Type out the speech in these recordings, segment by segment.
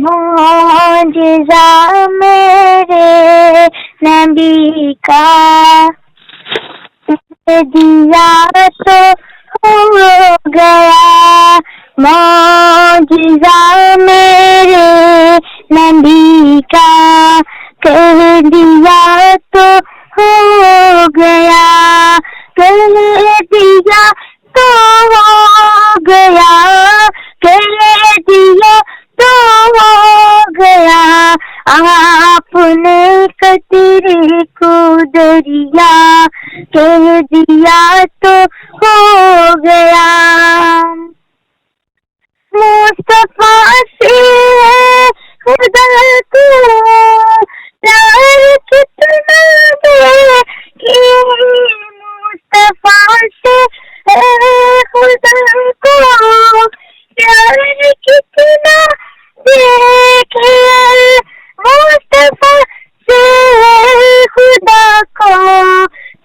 معجزہ میرے نبی کا دیا تو ہو گیا، معجزہ میرے نبی کا کہہ دیا تو ہو گیا، کہہ دیا تو ہو گیا، کہہ دیا تو ہو گیا، آپ نے قطرے کو دریا کہہ دیا تو ہو گیا۔ مصطفیٰ سے خدا کو پیار کتنا دے کہ مصطفیٰ سے خدا کو پیار کتنا دیکھے، مصطفیٰ سے خدا کو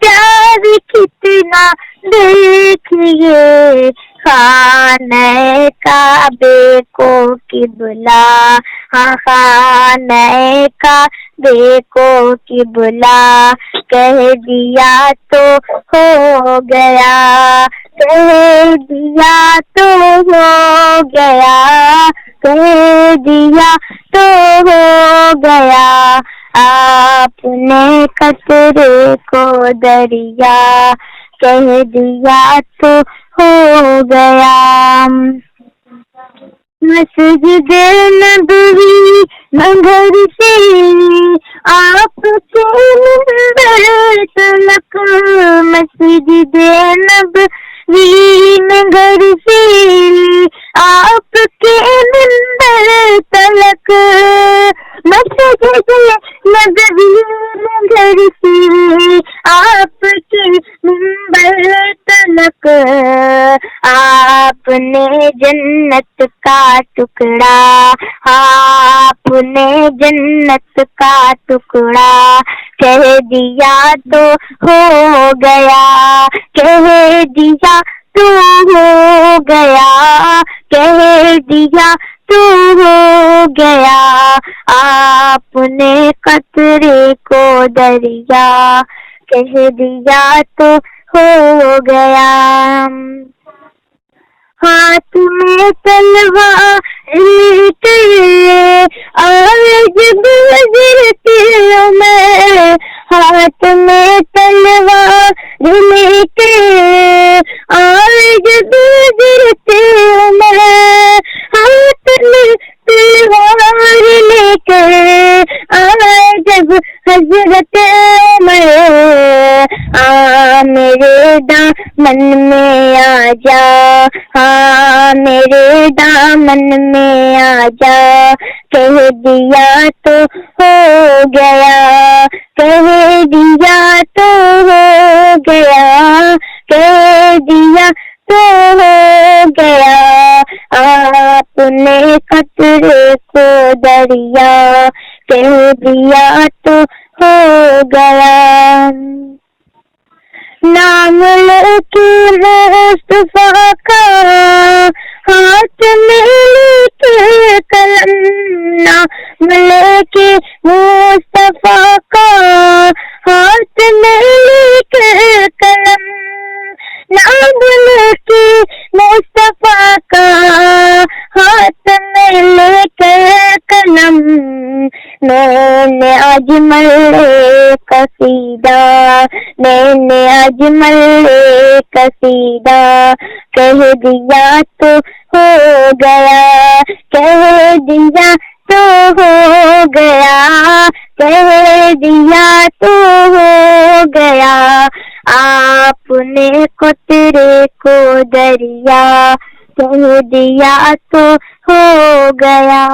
پیار کتنا دیکھیے، خانہ کعبے کو قبلہ، ہاں خانہ کعبے کو قبلہ کہہ دیا تو ہو گیا، کہہ دیا تو ہو گیا، کہہ دیا تو ہو گیا، آپ نے قطرے کو دریا کہہ دیا تو ہو گیا۔ مسجد نبوی نگر سے آپ کے منبر تلک، مسجد نبوی نگر سے آپ کے منبر تلک، مسجد نبوی نگر سے آپ کے منبر تلک، آپ نے جنت کا ٹکڑا، آپ نے جنت کا ٹکڑا کہہ دیا تو ہو گیا، کہہ دیا تو ہو گیا، کہہ دیا تو ہو گیا، آپ نے قطرے کو دریا کہہ دیا تو ہو گیا۔ ہاتھ میں تلوار لے کے آج گزرتی ہوں میں، ہاتھ میں تلوار لے کے آج گزرتی ہوں میں، ہاتھ میں تلوار لے کے آج جب حضرت عمر میرے دامن میں آ جا، ہاں میرے دامن میں آ جا، کہہ دیا تو ہو گیا، کہہ دیا تو ہو گیا، کہہ دیا تو ہو گیا، آپ نے قطرے کو دریا کہہ دیا تو ہو گیا۔ نام لے کے مصطفیٰ کا ہاتھ میں لے کے قلم، نام لے کے مصطفیٰ کا ہاتھ میں لے کے قلم، نام لے کے مصطفیٰ کا ہاتھ میں لے کے قلم، میں نے اجمل قصیدہ، میں نے اجمل قصیدہ کہہ دیا تو ہو گیا، کہہ دیا تو ہو گیا، کہہ دیا تو ہو گیا، آپ نے قطرے کو دریا کہہ دیا تو ہو گیا۔